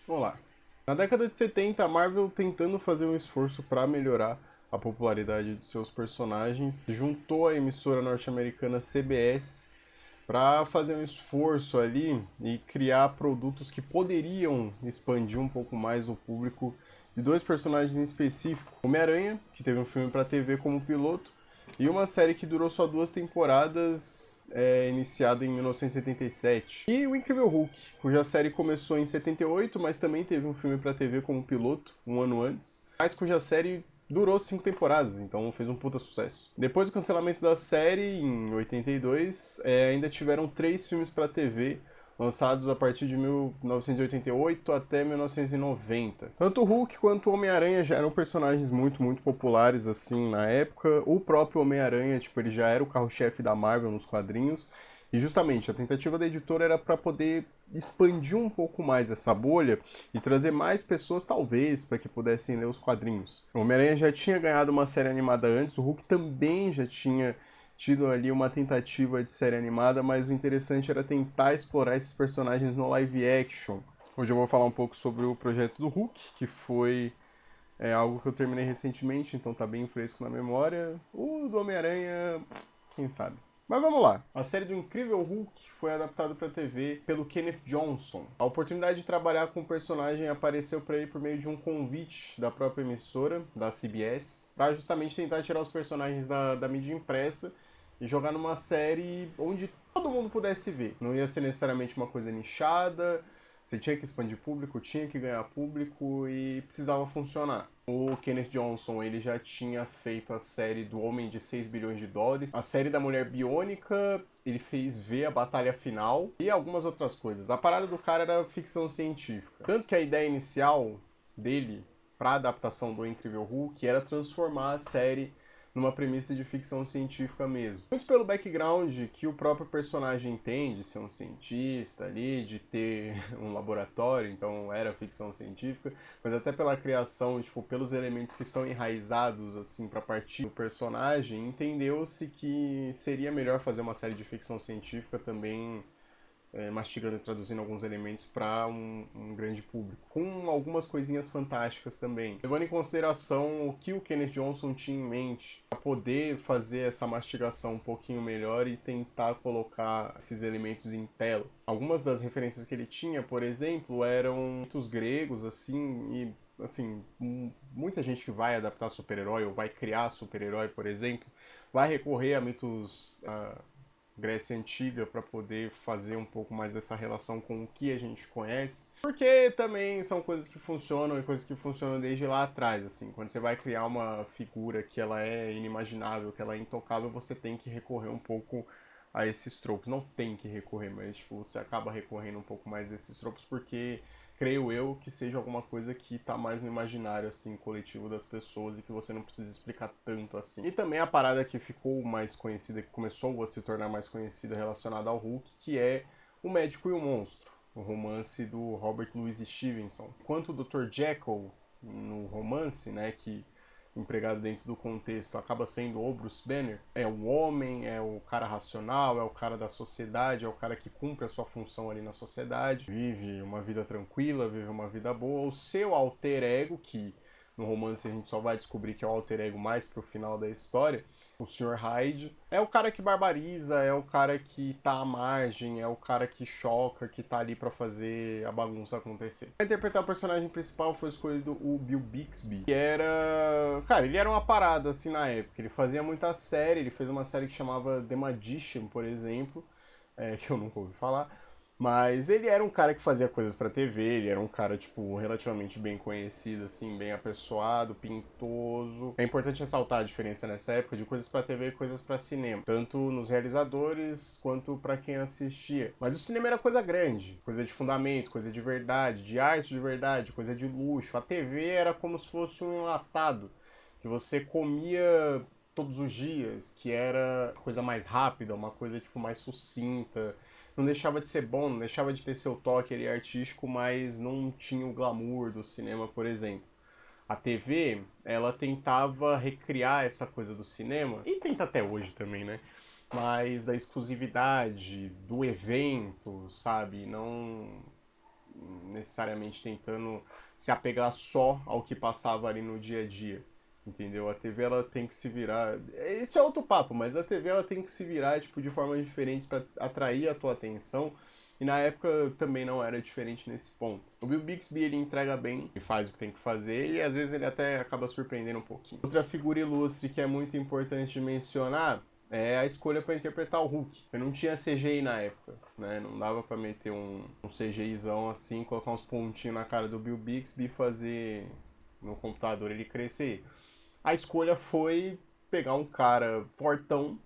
Olá. Na década de 70, a Marvel, tentando fazer um esforço para melhorar a popularidade de seus personagens, juntou a emissora norte-americana CBS para fazer um esforço ali e criar produtos que poderiam expandir um pouco mais o público de dois personagens em específico: Homem-Aranha, que teve um filme para TV como piloto, e uma série que durou só 2 temporadas, iniciada em 1977. E o Incrível Hulk, cuja série começou em 78, mas também teve um filme para TV como piloto, um ano antes, mas cuja série durou 5 temporadas, então fez um puta sucesso. Depois do cancelamento da série, em 82, ainda tiveram 3 filmes para TV, lançados a partir de 1988 até 1990. Tanto o Hulk quanto o Homem-Aranha já eram personagens muito populares assim na época. O próprio Homem-Aranha, tipo, ele já era o carro-chefe da Marvel nos quadrinhos. E justamente a tentativa da editora era para poder expandir um pouco mais essa bolha e trazer mais pessoas, talvez, para que pudessem ler os quadrinhos. O Homem-Aranha já tinha ganhado uma série animada antes, o Hulk também já tinha tido ali uma tentativa de série animada, mas o interessante era tentar explorar esses personagens no live action. Hoje eu vou falar um pouco sobre o projeto do Hulk, que foi algo que eu terminei recentemente, então tá bem fresco na memória. O do Homem-Aranha, quem sabe. Mas vamos lá. A série do Incrível Hulk foi adaptada para TV pelo Kenneth Johnson. A oportunidade de trabalhar com o personagem apareceu para ele por meio de um convite da própria emissora, da CBS, para justamente tentar tirar os personagens da mídia impressa e jogar numa série onde todo mundo pudesse ver. Não ia ser necessariamente uma coisa nichada, você tinha que expandir público, tinha que ganhar público e precisava funcionar. O Kenneth Johnson, ele já tinha feito a série do Homem de 6 bilhões de dólares, a série da Mulher Biônica, ele fez ver a Batalha Final e algumas outras coisas. A parada do cara era ficção científica. Tanto que a ideia inicial dele para a adaptação do Incrível Hulk era transformar a série numa premissa de ficção científica mesmo. Muito pelo background que o próprio personagem tem de ser um cientista ali, de ter um laboratório, então era ficção científica, mas até pela criação, tipo, pelos elementos que são enraizados assim para partir do personagem, entendeu-se que seria melhor fazer uma série de ficção científica também, mastigando e traduzindo alguns elementos para um grande público, com algumas coisinhas fantásticas também, levando em consideração o que o Kenneth Johnson tinha em mente para poder fazer essa mastigação um pouquinho melhor e tentar colocar esses elementos em tela. Algumas das referências que ele tinha, por exemplo, eram mitos gregos, assim, e assim, muita gente que vai adaptar super-herói ou vai criar super-herói, por exemplo, vai recorrer a mitos Grécia Antiga para poder fazer um pouco mais dessa relação com o que a gente conhece, porque também são coisas que funcionam e coisas que funcionam desde lá atrás, assim, quando você vai criar uma figura que ela é inimaginável, que ela é intocável, você tem que recorrer um pouco a esses tropos. Não tem que recorrer, mas tipo, você acaba recorrendo um pouco mais a esses tropos porque creio eu que seja alguma coisa que tá mais no imaginário assim coletivo das pessoas e que você não precisa explicar tanto assim. E também a parada que ficou mais conhecida, que começou a se tornar mais conhecida relacionada ao Hulk, que é O Médico e o Monstro, o romance do Robert Louis Stevenson. Enquanto o Dr. Jekyll no romance, né, que empregado dentro do contexto acaba sendo o Bruce Banner, é o homem, é o cara racional, é o cara da sociedade, é o cara que cumpre a sua função ali na sociedade, vive uma vida tranquila, vive uma vida boa. O seu alter ego, que no romance a gente só vai descobrir que é o alter ego mais pro final da história, o Sr. Hyde, é o cara que barbariza, é o cara que tá à margem, é o cara que choca, que tá ali para fazer a bagunça acontecer. Pra interpretar o personagem principal foi escolhido o Bill Bixby, que era... Cara, ele era uma parada assim na época, ele fazia muita série, ele fez uma série que chamava The Magician, por exemplo, que eu nunca ouvi falar, mas ele era um cara que fazia coisas pra TV, ele era um cara, tipo, relativamente bem conhecido, assim, bem apessoado, pintoso. É importante ressaltar a diferença nessa época de coisas pra TV e coisas pra cinema, tanto nos realizadores quanto pra quem assistia. Mas o cinema era coisa grande, coisa de fundamento, coisa de verdade, de arte de verdade, coisa de luxo. A TV era como se fosse um enlatado, que você comia todos os dias, que era coisa mais rápida, uma coisa tipo mais sucinta. Não deixava de ser bom, não deixava de ter seu toque ali artístico, mas não tinha o glamour do cinema, por exemplo. A TV, ela tentava recriar essa coisa do cinema, e tenta até hoje também, né? Mas da exclusividade, do evento, sabe? necessariamente tentando se apegar só ao que passava ali no dia a dia. Entendeu? A TV ela tem que se virar. Esse é outro papo, mas a TV ela tem que se virar tipo, de formas diferentes para atrair a tua atenção. E na época também não era diferente nesse ponto. O Bill Bixby ele entrega bem, ele faz o que tem que fazer e às vezes ele até acaba surpreendendo um pouquinho. Outra figura ilustre que é muito importante de mencionar é a escolha para interpretar o Hulk. Eu não tinha CGI na época, né? Não dava para meter um CGIzão assim, colocar uns pontinhos na cara do Bill Bixby e fazer no computador ele crescer. A escolha foi pegar um cara fortão,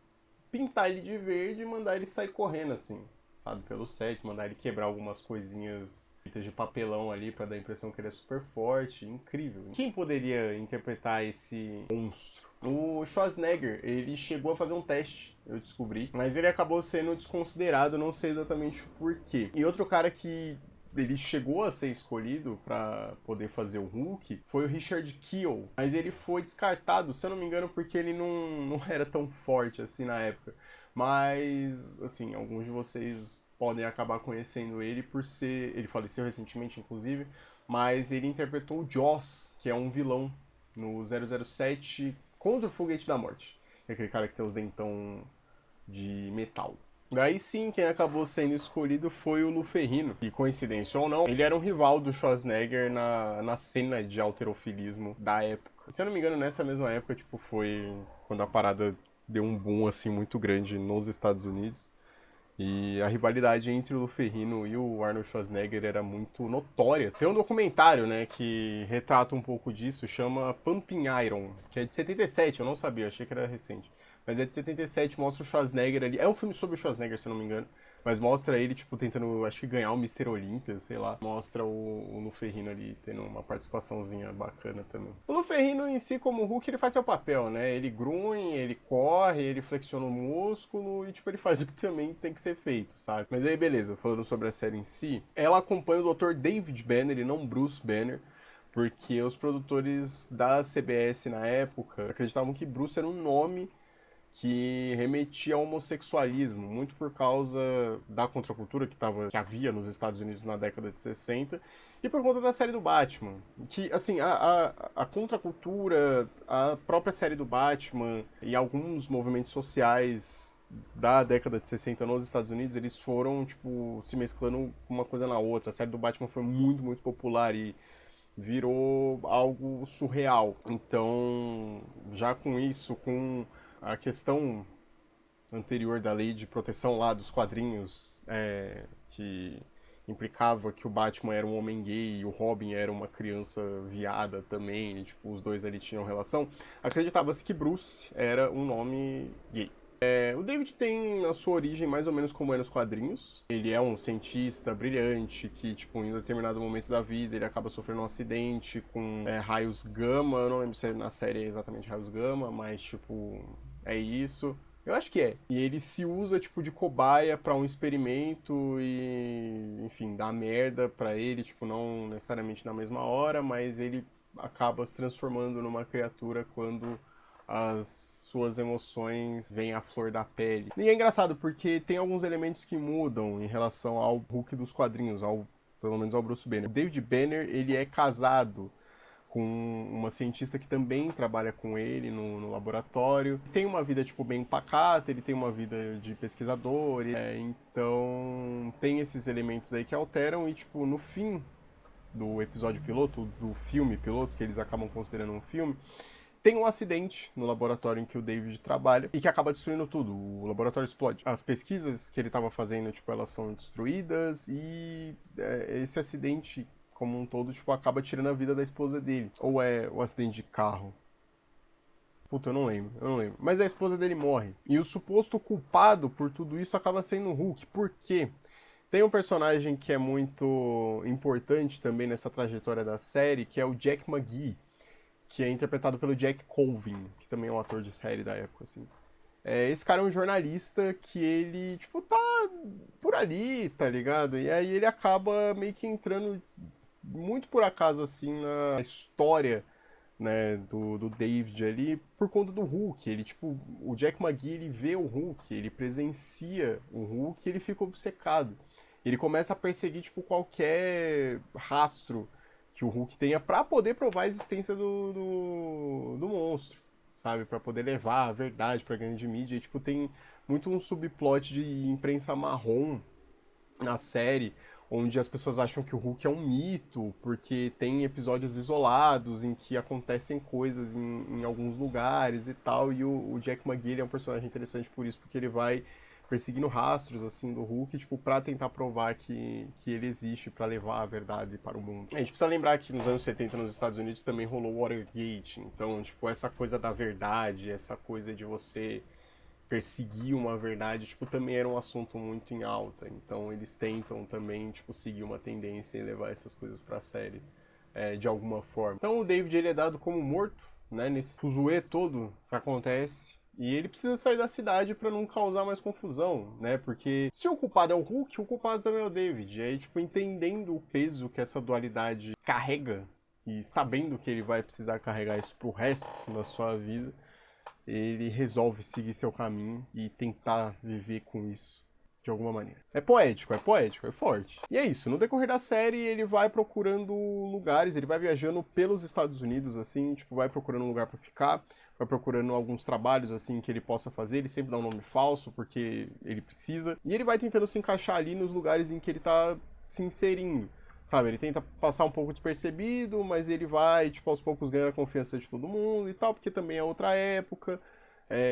pintar ele de verde e mandar ele sair correndo assim, sabe, pelo set, mandar ele quebrar algumas coisinhas feitas de papelão ali pra dar a impressão que ele é super forte, incrível. Quem poderia interpretar esse monstro? O Schwarzenegger, ele chegou a fazer um teste, eu descobri, mas ele acabou sendo desconsiderado, não sei exatamente o porquê. E outro cara que ele chegou a ser escolhido para poder fazer o Hulk foi o Richard Kiel, mas ele foi descartado, se eu não me engano, porque ele não era tão forte assim na época. Mas, assim, alguns de vocês podem acabar conhecendo ele por ser. Ele faleceu recentemente, inclusive, mas ele interpretou o Jaws, que é um vilão no 007 contra o Foguete da Morte. É aquele cara que tem os dentão de metal. Daí sim, quem acabou sendo escolhido foi o Lou Ferrigno. E coincidência ou não, ele era um rival do Schwarzenegger na cena de halterofilismo da época. Se eu não me engano, nessa mesma época, tipo, foi quando a parada deu um boom, assim, muito grande nos Estados Unidos. E a rivalidade entre o Lou Ferrigno e o Arnold Schwarzenegger era muito notória. Tem um documentário, né, que retrata um pouco disso, chama Pumping Iron, que é de 77, eu não sabia, achei que era recente. Mas é de 77, mostra o Schwarzenegger ali. É um filme sobre o Schwarzenegger, se eu não me engano. Mas mostra ele, tipo, tentando, acho que ganhar o Mr. Olympia, sei lá. Mostra o Lou Ferrigno ali tendo uma participaçãozinha bacana também. O Lou Ferrigno em si, como Hulk, ele faz seu papel, né? Ele grunhe, ele corre, ele flexiona o músculo e, tipo, ele faz o que também tem que ser feito, sabe? Mas aí, beleza, falando sobre a série em si, ela acompanha o Dr. David Banner e não Bruce Banner. Porque os produtores da CBS na época acreditavam que Bruce era um nome que remetia ao homossexualismo, muito por causa da contracultura que havia nos Estados Unidos na década de 60 e por conta da série do Batman. Que, assim, a contracultura, a própria série do Batman e alguns movimentos sociais da década de 60 nos Estados Unidos, eles foram, tipo, se mesclando uma coisa na outra. A série do Batman foi muito, muito popular e virou algo surreal. Então, já com isso, com a questão anterior da lei de proteção lá dos quadrinhos, que implicava que o Batman era um homem gay e o Robin era uma criança viada também, e, tipo, os dois ali tinham relação, acreditava-se que Bruce era um nome gay. O David tem a sua origem mais ou menos como é nos quadrinhos. Ele é um cientista brilhante que, tipo, em determinado momento da vida ele acaba sofrendo um acidente com raios gama. Eu não lembro se na série é exatamente raios gama, mas, tipo, é isso. Eu acho que é. E ele se usa, tipo, de cobaia pra um experimento e, enfim, dá merda pra ele, tipo, não necessariamente na mesma hora, mas ele acaba se transformando numa criatura quando as suas emoções vêm à flor da pele. E é engraçado porque tem alguns elementos que mudam em relação ao Hulk dos quadrinhos, pelo menos ao Bruce Banner. O David Banner, ele é casado com uma cientista que também trabalha com ele no laboratório. Tem uma vida, tipo, bem pacata, ele tem uma vida de pesquisador, então tem esses elementos aí que alteram e, tipo, no fim do episódio piloto, do filme piloto, que eles acabam considerando um filme, tem um acidente no laboratório em que o David trabalha e que acaba destruindo tudo. O laboratório explode. As pesquisas que ele estava fazendo, tipo, elas são destruídas e esse acidente como um todo, tipo, acaba tirando a vida da esposa dele. Ou é o acidente de carro? Puta, eu não lembro. Mas a esposa dele morre. E o suposto culpado por tudo isso acaba sendo o Hulk. Por quê? Tem um personagem que é muito importante também nessa trajetória da série, que é o Jack McGee, que é interpretado pelo Jack Colvin, que também é um ator de série da época, assim. Esse cara é um jornalista que ele, tipo, tá por ali, tá ligado? E aí ele acaba meio que entrando muito por acaso, assim, na história, né, do David ali, por conta do Hulk. Ele, tipo, o Jack McGee, ele vê o Hulk, ele presencia o Hulk e ele fica obcecado. Ele começa a perseguir, tipo, qualquer rastro que o Hulk tenha pra poder provar a existência do monstro, sabe? Pra poder levar a verdade pra grande mídia. E, tipo, tem muito um subplot de imprensa marrom na série, onde as pessoas acham que o Hulk é um mito, porque tem episódios isolados em que acontecem coisas em alguns lugares e tal, e o Jack McGill é um personagem interessante por isso, porque ele vai perseguindo rastros, assim, do Hulk, tipo, pra tentar provar que ele existe, pra levar a verdade para o mundo. A gente precisa lembrar que nos anos 70 nos Estados Unidos também rolou o Watergate, então, tipo, essa coisa da verdade, essa coisa de você perseguir uma verdade, tipo, também era um assunto muito em alta. Então eles tentam também, tipo, seguir uma tendência e levar essas coisas pra série de alguma forma. Então o David, ele é dado como morto, né, nesse fuzuê todo que acontece. E ele precisa sair da cidade pra não causar mais confusão, né? Porque se o culpado é o Hulk, o culpado também é o David. E aí, tipo, entendendo o peso que essa dualidade carrega e sabendo que ele vai precisar carregar isso pro resto da sua vida, ele resolve seguir seu caminho e tentar viver com isso de alguma maneira. É poético, é forte. E é isso, no decorrer da série ele vai procurando lugares, ele vai viajando pelos Estados Unidos, assim, tipo, vai procurando um lugar pra ficar, vai procurando alguns trabalhos, assim, que ele possa fazer, ele sempre dá um nome falso, porque ele precisa, e ele vai tentando se encaixar ali nos lugares em que ele tá se inserindo. Sabe, ele tenta passar um pouco despercebido, mas ele vai, tipo, aos poucos ganhando a confiança de todo mundo e tal, porque também é outra época.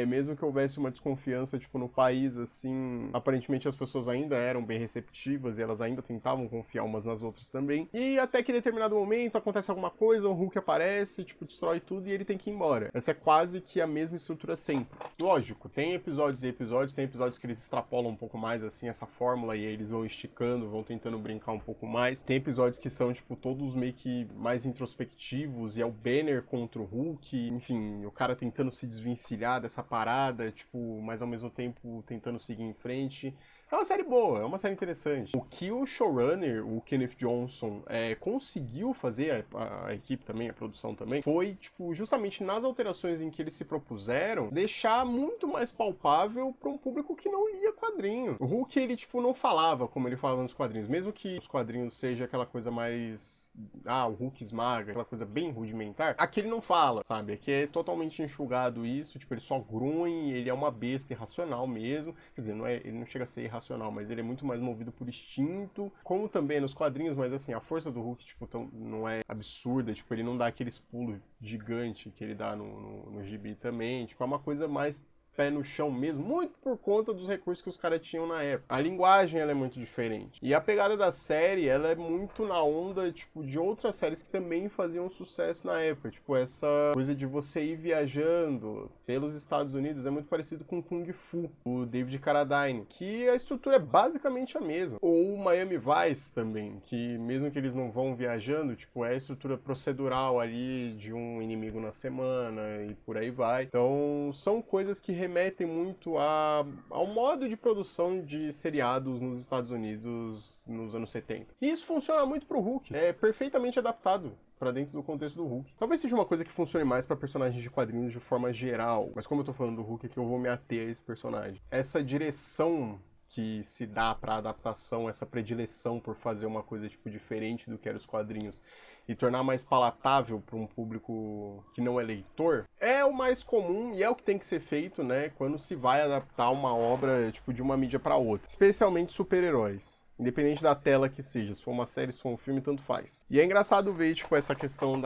Mesmo que houvesse uma desconfiança, tipo, no país, assim, aparentemente as pessoas ainda eram bem receptivas e elas ainda tentavam confiar umas nas outras também. E até que em determinado momento acontece alguma coisa, o Hulk aparece, tipo, destrói tudo e ele tem que ir embora. Essa é quase que a mesma estrutura sempre. Lógico, tem episódios e episódios, tem episódios que eles extrapolam um pouco mais, assim, essa fórmula e aí eles vão esticando, vão tentando brincar um pouco mais. Tem episódios que são, tipo, todos meio que mais introspectivos e é o Banner contra o Hulk, enfim, o cara tentando se desvencilhar dessa parada, tipo, mas ao mesmo tempo tentando seguir em frente. É uma série boa, é uma série interessante. O que o showrunner, o Kenneth Johnson, conseguiu fazer, a equipe também, a produção também, foi, tipo, justamente nas alterações em que eles se propuseram, deixar muito mais palpável para um público que não lia quadrinho. O Hulk, ele, tipo, não falava como ele falava nos quadrinhos, mesmo que os quadrinhos seja aquela coisa mais... o Hulk esmaga, aquela coisa bem rudimentar, aqui ele não fala, sabe? Aqui é totalmente enxugado isso, tipo, ele só grunhe, ele é uma besta irracional mesmo, quer dizer, ele não chega a ser irracional, mas ele é muito mais movido por instinto, como também nos quadrinhos, mas assim, a força do Hulk, tipo, não é absurda, tipo, ele não dá aqueles pulos gigantes que ele dá no gibi também, tipo, é uma coisa mais pé no chão mesmo, muito por conta dos recursos que os caras tinham na época. A linguagem, ela é muito diferente. E a pegada da série, ela é muito na onda, tipo, de outras séries que também faziam sucesso na época. Tipo, essa coisa de você ir viajando pelos Estados Unidos é muito parecido com Kung Fu, o David Carradine, que a estrutura é basicamente a mesma. Ou Miami Vice também, que mesmo que eles não vão viajando, tipo, é a estrutura procedural ali de um inimigo na semana e por aí vai. Então, são coisas que remetem muito ao modo de produção de seriados nos Estados Unidos nos anos 70. E isso funciona muito pro Hulk. É perfeitamente adaptado pra dentro do contexto do Hulk. Talvez seja uma coisa que funcione mais pra personagens de quadrinhos de forma geral, mas como eu tô falando do Hulk aqui, eu vou me ater a esse personagem. Essa direção que se dá pra adaptação, essa predileção por fazer uma coisa tipo diferente do que eram os quadrinhos e tornar mais palatável para um público que não é leitor, é o mais comum e é o que tem que ser feito, né, quando se vai adaptar uma obra tipo de uma mídia para outra, especialmente super-heróis. Independente da tela que seja, se for uma série, se for um filme, tanto faz. E é engraçado ver, tipo, essa questão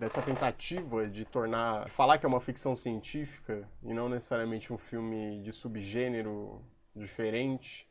dessa tentativa de falar que é uma ficção científica e não necessariamente um filme de subgênero diferente,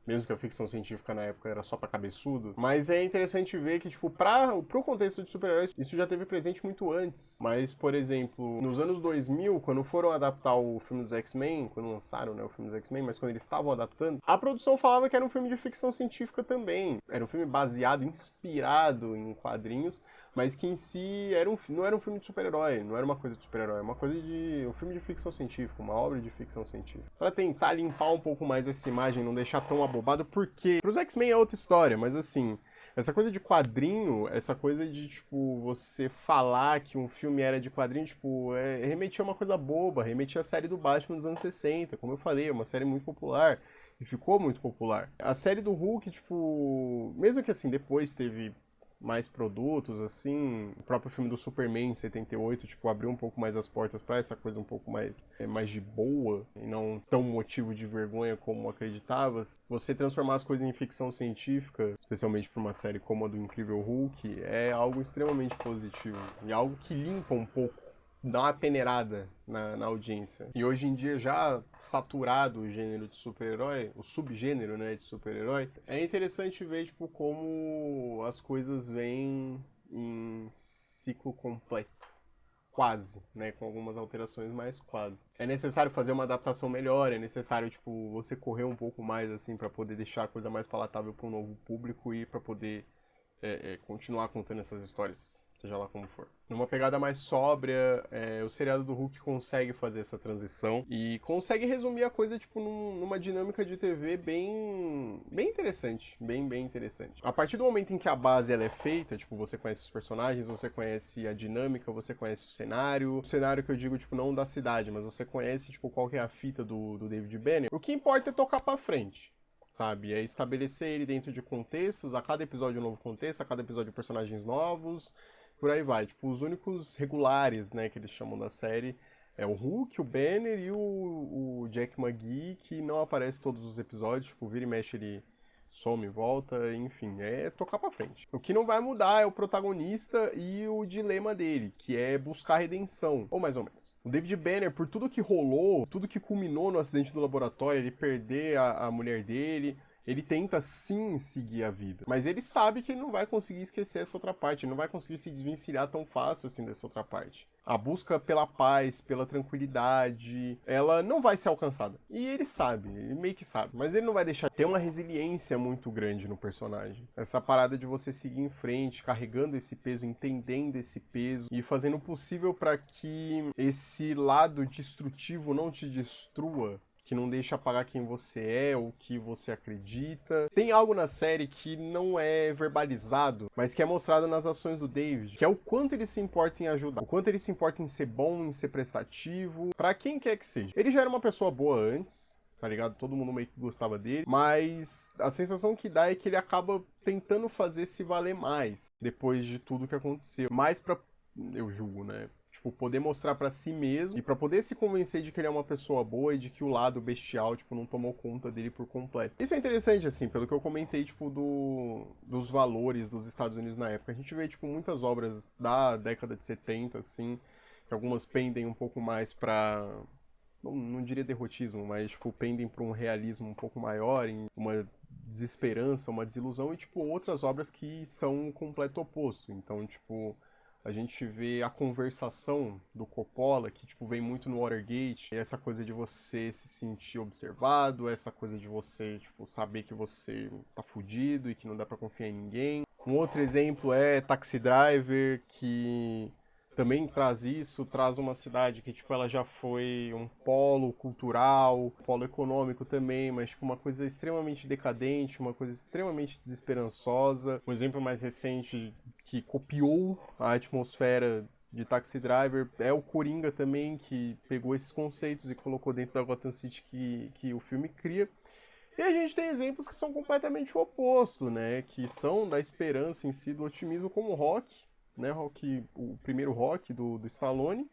mesmo que a ficção científica na época era só pra cabeçudo. Mas é interessante ver que, tipo, pro contexto de super-heróis, isso já teve presente muito antes. Mas, por exemplo, nos anos 2000, quando foram adaptar o filme dos X-Men, quando lançaram, né, o filme dos X-Men, mas quando eles estavam adaptando, a produção falava que era um filme de ficção científica também. Era um filme baseado, inspirado em quadrinhos, mas que em si não era um filme de super-herói, não era uma coisa de super-herói, é uma coisa de um filme de ficção científica, uma obra de ficção científica. Pra tentar limpar um pouco mais essa imagem, não deixar tão abobado, porque pros X-Men é outra história, mas assim, essa coisa de quadrinho, essa coisa de, tipo, você falar que um filme era de quadrinho, tipo, remetia a uma coisa boba, remetia à série do Batman dos anos 60, como eu falei, é uma série muito popular. e ficou muito popular. A série do Hulk, tipo, mesmo que assim, depois teve mais produtos, assim, o próprio filme do Superman em 78, tipo, abriu um pouco mais as portas pra essa coisa um pouco mais de boa e não tão motivo de vergonha como acreditava. Você transformar as coisas em ficção científica, especialmente pra uma série como a do Incrível Hulk, é algo extremamente positivo e algo que limpa um pouco, dá uma peneirada na audiência. E hoje em dia, já saturado o gênero de super-herói, o subgênero, né, de super-herói, é interessante ver, tipo, como as coisas vêm em ciclo completo. Quase, né? Com algumas alterações, mas quase. É necessário fazer uma adaptação melhor, é necessário, tipo, você correr um pouco mais, assim, para poder deixar a coisa mais palatável para um novo público e para poder continuar contando essas histórias, seja lá como for. Numa pegada mais sóbria, o seriado do Hulk consegue fazer essa transição e consegue resumir a coisa, tipo, numa dinâmica de TV bem interessante, bem interessante. A partir do momento em que a base ela é feita, tipo, você conhece os personagens, você conhece a dinâmica, você conhece o cenário que eu digo, tipo, não da cidade, mas você conhece, tipo, qual que é a fita do David Banner, o que importa é tocar pra frente. Sabe? É estabelecer ele dentro de contextos, a cada episódio um novo contexto, a cada episódio personagens novos, por aí vai. Tipo, os únicos regulares, né, que eles chamam da série é o Hulk, o Banner e o Jack McGee, que não aparece em todos os episódios, tipo, vira e mexe ele some, volta, enfim, é tocar pra frente. O que não vai mudar é o protagonista e o dilema dele, que é buscar redenção, ou mais ou menos. O David Banner, por tudo que rolou, tudo que culminou no acidente do laboratório, ele perder a mulher dele, ele tenta sim seguir a vida, mas ele sabe que ele não vai conseguir esquecer essa outra parte, ele não vai conseguir se desvencilhar tão fácil assim dessa outra parte. A busca pela paz, pela tranquilidade, ela não vai ser alcançada. E ele sabe, ele meio que sabe, mas ele não vai deixar. Ter uma resiliência muito grande no personagem. Essa parada de você seguir em frente, carregando esse peso, entendendo esse peso e fazendo o possível para que esse lado destrutivo não te destrua, que não deixa apagar quem você é ou que você acredita. Tem algo na série que não é verbalizado, mas que é mostrado nas ações do David, que é o quanto ele se importa em ajudar, o quanto ele se importa em ser bom, em ser prestativo, pra quem quer que seja. Ele já era uma pessoa boa antes, tá ligado? Todo mundo meio que gostava dele, mas a sensação que dá é que ele acaba tentando fazer se valer mais depois de tudo que aconteceu. Mais pra, eu julgo, né? Tipo, poder mostrar pra si mesmo e pra poder se convencer de que ele é uma pessoa boa e de que o lado bestial, tipo, não tomou conta dele por completo. Isso é interessante, assim, pelo que eu comentei, tipo, dos valores dos Estados Unidos na época. A gente vê, tipo, muitas obras da década de 70, assim, que algumas pendem um pouco mais pra... Não diria derrotismo, mas, tipo, pendem pra um realismo um pouco maior, em uma desesperança, uma desilusão, e, tipo, outras obras que são o completo oposto. Então, tipo... A gente vê a conversação do Coppola, que, tipo, vem muito no Watergate. Essa coisa de você se sentir observado, essa coisa de você, tipo, saber que você tá fudido e que não dá pra confiar em ninguém. Um outro exemplo é Taxi Driver, que também traz isso, traz uma cidade que, tipo, ela já foi um polo cultural, polo econômico também, mas, tipo, uma coisa extremamente decadente, uma coisa extremamente desesperançosa. Um exemplo mais recente que copiou a atmosfera de Taxi Driver é o Coringa também, que pegou esses conceitos e colocou dentro da Gotham City que o filme cria. E a gente tem exemplos que são completamente o oposto, né? Que são da esperança em si, do otimismo, como o Rock, né? Rock, o primeiro Rock do Stallone.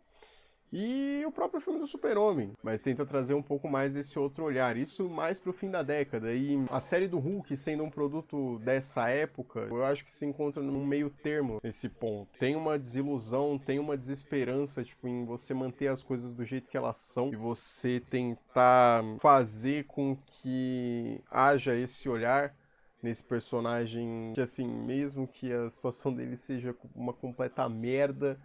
E o próprio filme do Super-Homem, mas tenta trazer um pouco mais desse outro olhar, isso mais pro fim da década. E a série do Hulk, sendo um produto dessa época, eu acho que se encontra num meio termo nesse ponto. Tem uma desilusão, tem uma desesperança, tipo, em você manter as coisas do jeito que elas são e você tentar fazer com que haja esse olhar nesse personagem que, assim, mesmo que a situação dele seja uma completa merda,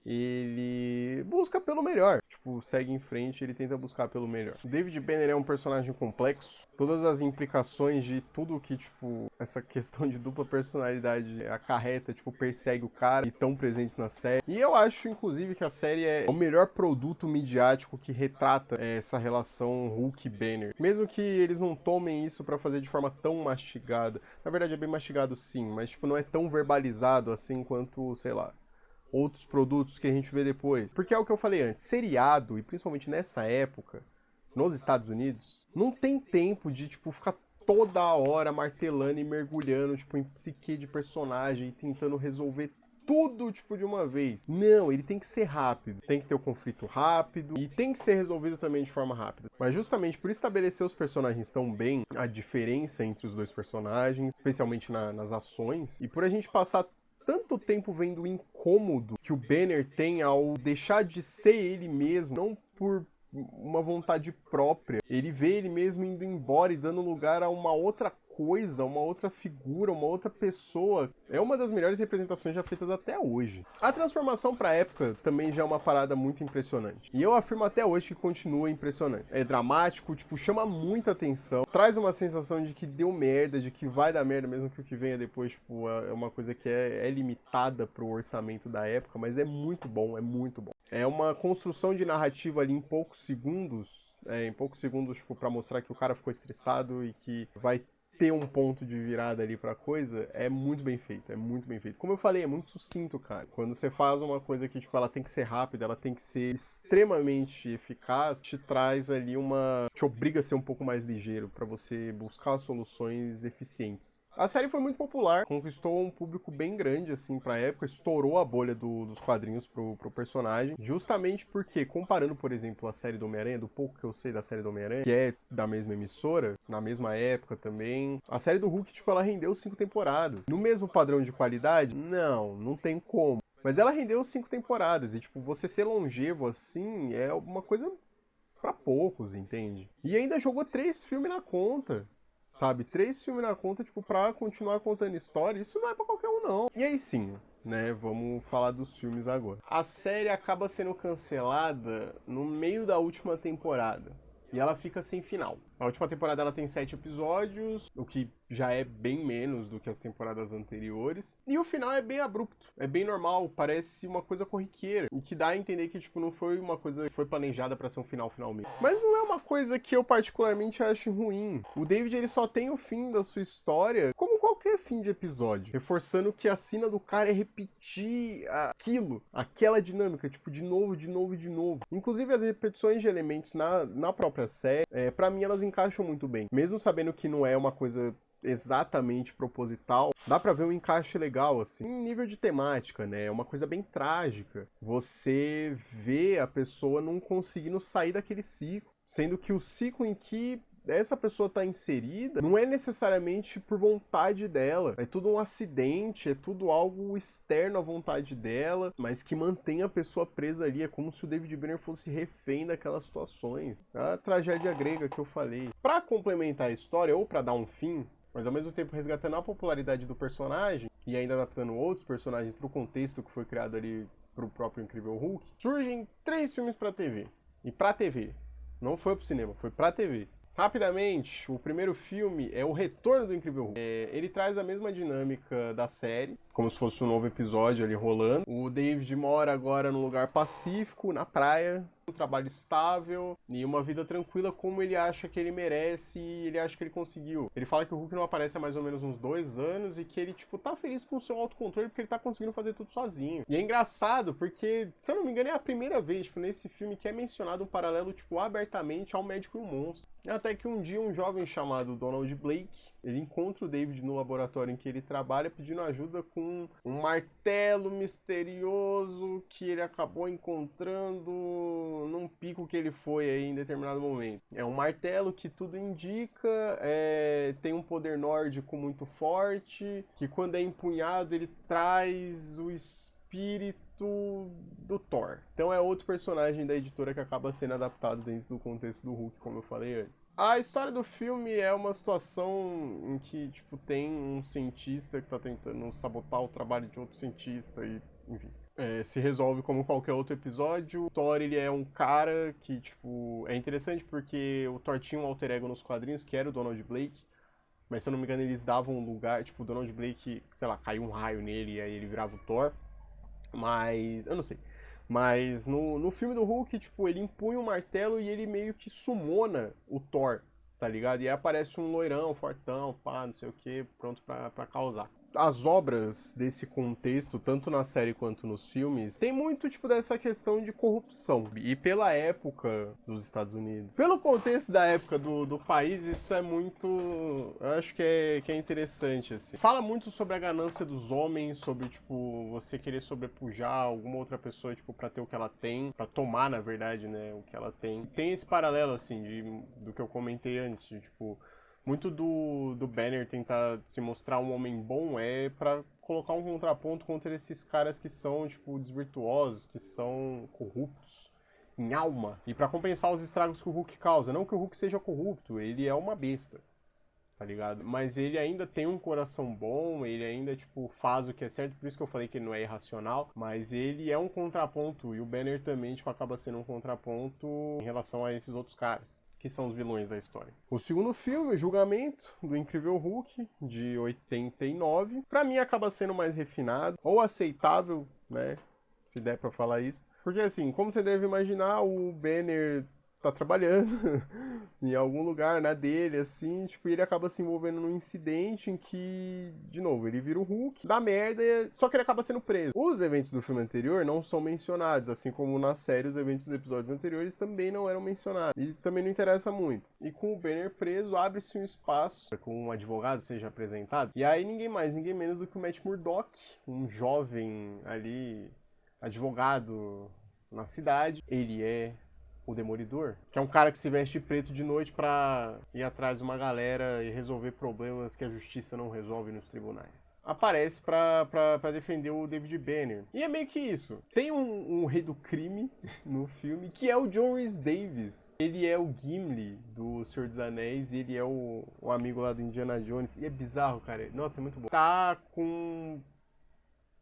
ele busca pelo melhor. Tipo, segue em frente, ele tenta buscar pelo melhor. O David Banner é um personagem complexo. Todas as implicações de tudo que, tipo, essa questão de dupla personalidade acarreta, tipo, persegue o cara e tão presentes na série. E eu acho, inclusive, que a série é o melhor produto midiático que retrata essa relação Hulk-Banner. Mesmo que eles não tomem isso pra fazer de forma tão mastigada. Na verdade, é bem mastigado sim, mas, tipo, não é tão verbalizado assim quanto, sei lá, outros produtos que a gente vê depois. Porque é o que eu falei antes, seriado, e principalmente nessa época, nos Estados Unidos, não tem tempo de, tipo, ficar toda hora martelando e mergulhando, tipo, em psique de personagem e tentando resolver tudo, tipo, de uma vez. Não, ele tem que ser rápido. Tem que ter o conflito rápido e tem que ser resolvido também de forma rápida. Mas justamente por estabelecer os personagens tão bem, a diferença entre os dois personagens, especialmente nas ações, e por a gente passar tanto tempo vendo o incômodo que o Banner tem ao deixar de ser ele mesmo, não por uma vontade própria. Ele vê ele mesmo indo embora e dando lugar a uma outra coisa, uma outra figura, uma outra pessoa. É uma das melhores representações já feitas até hoje. A transformação pra época também já é uma parada muito impressionante. E eu afirmo até hoje que continua impressionante. É dramático, tipo, chama muita atenção, traz uma sensação de que deu merda, de que vai dar merda, mesmo que o que venha depois, tipo, é uma coisa que é limitada pro orçamento da época, mas é muito bom, é muito bom. É uma construção de narrativa ali em poucos segundos, tipo, pra mostrar que o cara ficou estressado e que vai ter um ponto de virada ali pra coisa, é muito bem feito, é muito bem feito. Como eu falei, é muito sucinto, cara. Quando você faz uma coisa que, tipo, ela tem que ser rápida, ela tem que ser extremamente eficaz, te traz ali te obriga a ser um pouco mais ligeiro pra você buscar soluções eficientes. A série foi muito popular, conquistou um público bem grande, assim, pra época, estourou a bolha dos quadrinhos pro personagem, justamente porque, comparando, por exemplo, a série do Homem-Aranha, do pouco que eu sei da série do Homem-Aranha, que é da mesma emissora, na mesma época também, a série do Hulk, tipo, ela rendeu 5 temporadas. No mesmo padrão de qualidade? Não tem como. Mas ela rendeu 5 temporadas, e, tipo, você ser longevo assim é uma coisa pra poucos, entende? E ainda jogou 3 filmes na conta. Sabe, 3 filmes na conta, tipo, pra continuar contando história, isso não é pra qualquer um, não. E aí sim, né, vamos falar dos filmes agora. A série acaba sendo cancelada no meio da última temporada. E ela fica sem final. A última temporada ela tem 7 episódios, o que já é bem menos do que as temporadas anteriores. E o final é bem abrupto, é bem normal, parece uma coisa corriqueira. O que dá a entender que, tipo, não foi uma coisa que foi planejada pra ser um final mesmo. Mas não é uma coisa que eu particularmente acho ruim. O David, ele só tem o fim da sua história como qualquer fim de episódio, reforçando que a sina do cara é repetir aquela dinâmica, tipo, de novo, de novo, de novo. Inclusive as repetições de elementos na própria série, pra mim elas encaixam muito bem. Mesmo sabendo que não é uma coisa exatamente proposital, dá pra ver um encaixe legal, assim, em nível de temática, né? É uma coisa bem trágica. Você vê a pessoa não conseguindo sair daquele ciclo, sendo que o ciclo em que essa pessoa tá inserida não é necessariamente por vontade dela, é tudo um acidente, é tudo algo externo à vontade dela, mas que mantém a pessoa presa ali. É como se o David Banner fosse refém daquelas situações. A tragédia grega que eu falei. Pra complementar a história, ou pra dar um fim, mas ao mesmo tempo resgatando a popularidade do personagem e ainda adaptando outros personagens pro contexto que foi criado ali pro próprio Incrível Hulk, surgem 3 filmes pra TV. E pra TV. Não foi pro cinema, foi pra TV. Rapidamente, o primeiro filme é O Retorno do Incrível Hulk. Ele traz a mesma dinâmica da série, como se fosse um novo episódio ali rolando. O David mora agora num lugar pacífico, na praia, um trabalho estável e uma vida tranquila como ele acha que ele merece e ele acha que ele conseguiu. Ele fala que o Hulk não aparece há mais ou menos uns 2 anos e que ele, tipo, tá feliz com o seu autocontrole porque ele tá conseguindo fazer tudo sozinho. E é engraçado porque, se eu não me engano, é a primeira vez, tipo, nesse filme que é mencionado um paralelo, tipo, abertamente ao Médico e o Monstro. Até que um dia um jovem chamado Donald Blake, ele encontra o David no laboratório em que ele trabalha pedindo ajuda com um martelo misterioso que ele acabou encontrando num pico que ele foi aí em determinado momento. É um martelo que tudo indica, tem um poder nórdico muito forte, que quando é empunhado ele traz o espírito do Thor. Então é outro personagem da editora que acaba sendo adaptado dentro do contexto do Hulk, como eu falei antes. A história do filme é uma situação em que, tipo, tem um cientista que tá tentando sabotar o trabalho de outro cientista e, enfim. Se resolve como qualquer outro episódio. O Thor, ele é um cara que, tipo, é interessante porque o Thor tinha um alter ego nos quadrinhos, que era o Donald Blake, mas se eu não me engano eles davam um lugar, tipo, o Donald Blake, sei lá, caiu um raio nele e aí ele virava o Thor, mas, eu não sei. Mas no filme do Hulk, tipo, ele empunha um martelo e ele meio que sumona o Thor, tá ligado? E aí aparece um loirão, fortão, pá, não sei o que, pronto pra causar. as obras desse contexto, tanto na série quanto nos filmes, tem muito, tipo, dessa questão de corrupção. E pela época dos Estados Unidos, pelo contexto da época do país, isso é muito... eu acho que é interessante, assim. Fala muito sobre a ganância dos homens, sobre, tipo, você querer sobrepujar alguma outra pessoa, tipo, pra ter o que ela tem, pra tomar, na verdade, né, o que ela tem. Tem esse paralelo, assim, do que eu comentei antes, de, tipo... muito do Banner tentar se mostrar um homem bom é pra colocar um contraponto contra esses caras que são, tipo, desvirtuosos, que são corruptos em alma. E pra compensar os estragos que o Hulk causa. Não que o Hulk seja corrupto, ele é uma besta, tá ligado? Mas ele ainda tem um coração bom, ele ainda, tipo, faz o que é certo, por isso que eu falei que ele não é irracional, mas ele é um contraponto, e o Banner também, tipo, acaba sendo um contraponto em relação a esses outros caras, que são os vilões da história. O segundo filme, o Julgamento, do Incrível Hulk, de 89, pra mim acaba sendo mais refinado, ou aceitável, né, se der pra falar isso. Porque assim, como você deve imaginar, o Banner tá trabalhando em algum lugar na dele, assim, tipo, e ele acaba se envolvendo num incidente em que, de novo, ele vira o Hulk, dá merda, só que ele acaba sendo preso. Os eventos do filme anterior não são mencionados, assim como na série os eventos dos episódios anteriores também não eram mencionados. E também não interessa muito. E com o Banner preso, abre-se um espaço para que um advogado seja apresentado. E aí ninguém mais, ninguém menos do que o Matt Murdock, um jovem ali, advogado na cidade. Ele é o Demolidor, que é um cara que se veste preto de noite pra ir atrás de uma galera e resolver problemas que a justiça não resolve nos tribunais. Aparece pra defender o David Banner. E é meio que isso. Tem um rei do crime no filme, que é o John Rhys Davis. Ele é o Gimli do Senhor dos Anéis e ele é o amigo lá do Indiana Jones. E é bizarro, cara. Nossa, é muito bom. Tá com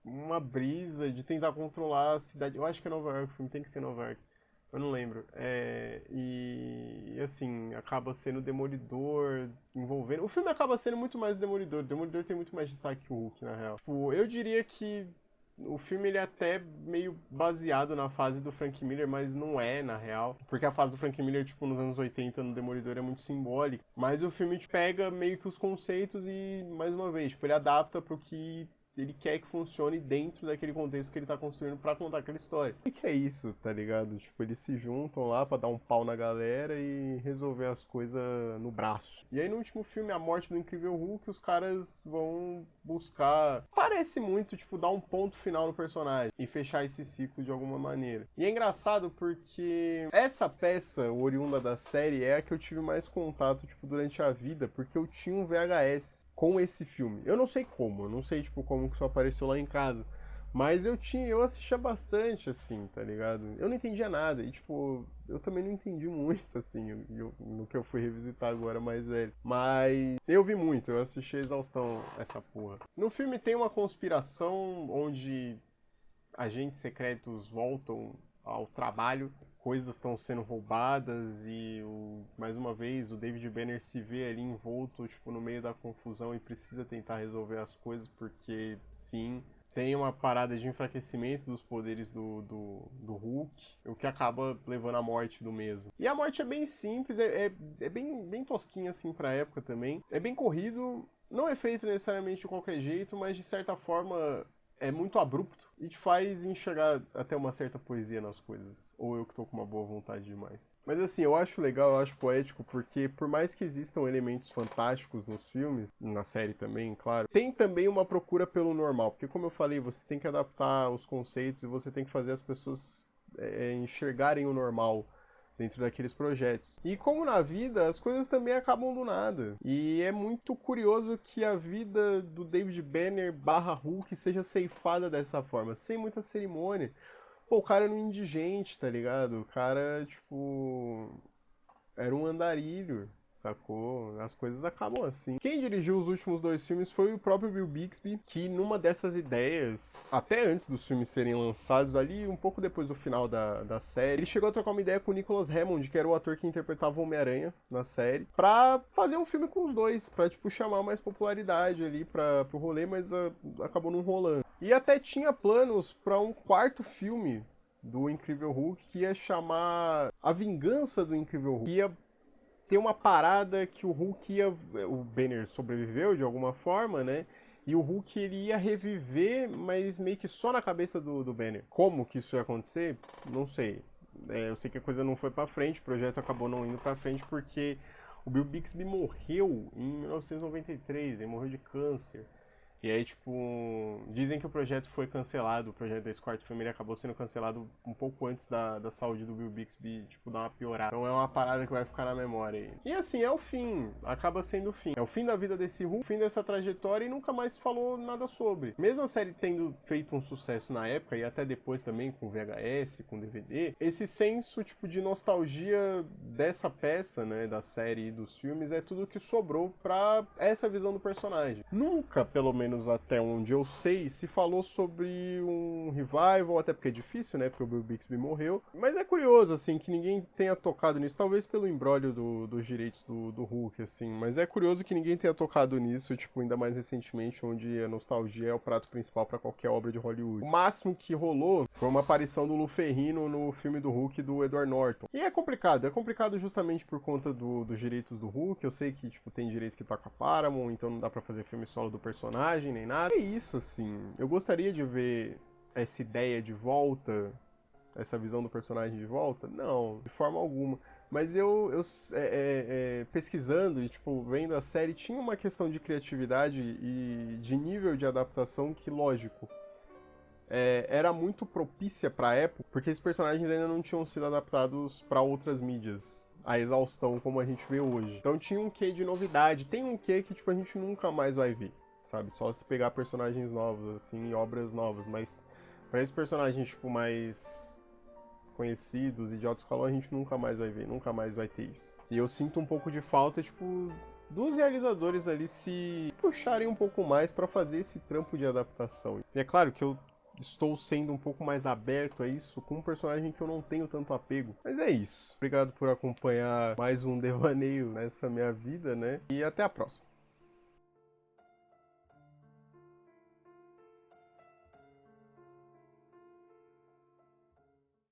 uma brisa de tentar controlar a cidade. Eu acho que é Nova York, o filme tem que ser Nova York. Eu não lembro. E assim, acaba sendo o Demolidor envolvendo. O filme acaba sendo muito mais o Demolidor. O Demolidor tem muito mais destaque que o Hulk, na real. Tipo, eu diria que o filme ele é até meio baseado na fase do Frank Miller, mas não é, na real. Porque a fase do Frank Miller, tipo, nos anos 80 no Demolidor é muito simbólica. Mas o filme tipo, pega meio que os conceitos e, mais uma vez, tipo, ele adapta pro que ele quer que funcione dentro daquele contexto que ele tá construindo pra contar aquela história. O que é isso, tá ligado? Tipo, eles se juntam lá pra dar um pau na galera e resolver as coisas no braço. E aí no último filme, A Morte do Incrível Hulk, os caras vão buscar... parece muito, tipo, dar um ponto final no personagem e fechar esse ciclo de alguma maneira. E é engraçado porque essa peça, oriunda da série, é a que eu tive mais contato, tipo, durante a vida, porque eu tinha um VHS com esse filme. Eu não sei como, eu não sei, tipo, como que isso apareceu lá em casa. Mas eu assistia bastante, assim, tá ligado? Eu não entendia nada. E, tipo, eu também não entendi muito, assim, no que eu fui revisitar agora mais velho. Mas eu vi muito, eu assisti a exaustão essa porra. No filme tem uma conspiração onde agentes secretos voltam ao trabalho, coisas estão sendo roubadas e, mais uma vez, o David Banner se vê ali envolto, tipo, no meio da confusão e precisa tentar resolver as coisas porque, sim, tem uma parada de enfraquecimento dos poderes do Hulk, o que acaba levando à morte do mesmo. E a morte é bem simples, é bem tosquinha, assim, pra época também. É bem corrido, não é feito necessariamente de qualquer jeito, mas, de certa forma... é muito abrupto e te faz enxergar até uma certa poesia nas coisas. Ou eu que tô com uma boa vontade demais. Mas assim, eu acho legal, eu acho poético, porque por mais que existam elementos fantásticos nos filmes, na série também, claro, tem também uma procura pelo normal. Porque como eu falei, você tem que adaptar os conceitos e você tem que fazer as pessoas enxergarem o normal dentro daqueles projetos. E como na vida, as coisas também acabam do nada. E é muito curioso que a vida do David Banner barra Hulk seja ceifada dessa forma, sem muita cerimônia. Pô, o cara era um indigente, tá ligado? O cara, tipo... era um andarilho, sacou? As coisas acabam assim. Quem dirigiu os últimos dois filmes foi o próprio Bill Bixby, que numa dessas ideias, até antes dos filmes serem lançados, ali um pouco depois do final da série, ele chegou a trocar uma ideia com o Nicholas Hammond, que era o ator que interpretava o Homem-Aranha na série, pra fazer um filme com os dois, pra, tipo, chamar mais popularidade ali pro rolê, mas acabou não rolando. E até tinha planos pra um quarto filme do Incrível Hulk, que ia chamar A Vingança do Incrível Hulk, que ia ter uma parada que o Hulk ia... o Banner sobreviveu de alguma forma, né? E o Hulk, ele ia reviver, mas meio que só na cabeça do Banner. Como que isso ia acontecer? Não sei. Eu sei que a coisa não foi pra frente, o projeto acabou não indo pra frente porque o Bill Bixby morreu em 1993, ele morreu de câncer. E aí, tipo, dizem que o projeto foi cancelado, o projeto desse quarto filme ele acabou sendo cancelado um pouco antes da saúde do Bill Bixby, tipo, dar uma piorada. Então é uma parada que vai ficar na memória aí. E assim, é o fim, acaba sendo o fim. É o fim da vida desse Hulk, o fim dessa trajetória e nunca mais se falou nada sobre. Mesmo a série tendo feito um sucesso na época e até depois também com VHS, com DVD, esse senso, tipo, de nostalgia dessa peça, né, da série e dos filmes é tudo que sobrou pra essa visão do personagem. Nunca, pelo menos até onde eu sei, se falou sobre um revival, até porque é difícil, né, porque o Bill Bixby morreu. Mas é curioso, assim, que ninguém tenha tocado nisso, talvez pelo imbróglio dos direitos do Hulk, assim, mas é curioso que ninguém tenha tocado nisso, tipo, ainda mais recentemente, onde a nostalgia é o prato principal pra qualquer obra de Hollywood. O máximo que rolou foi uma aparição do Lou Ferrigno no filme do Hulk do Edward Norton. E é complicado justamente por conta dos direitos do Hulk. Eu sei que, tipo, tem direito que tá com a Paramount, então não dá pra fazer filme solo do personagem, nem nada. É isso, assim. Eu gostaria de ver essa ideia de volta, essa visão do personagem de volta? Não, de forma alguma. Mas pesquisando e, tipo, vendo a série, tinha uma questão de criatividade e de nível de adaptação que, lógico, era muito propícia pra época, porque esses personagens ainda não tinham sido adaptados pra outras mídias, a exaustão como a gente vê hoje. Então tinha um quê de novidade, tem um quê que, tipo, a gente nunca mais vai ver, sabe? Só se pegar personagens novos, assim, obras novas, mas pra esses personagens, tipo, mais conhecidos e de alto escalão, a gente nunca mais vai ver, nunca mais vai ter isso. E eu sinto um pouco de falta, tipo, dos realizadores ali se puxarem um pouco mais pra fazer esse trampo de adaptação. E é claro que eu estou sendo um pouco mais aberto a isso com um personagem que eu não tenho tanto apego. Mas é isso. Obrigado por acompanhar mais um devaneio nessa minha vida, né? E até a próxima.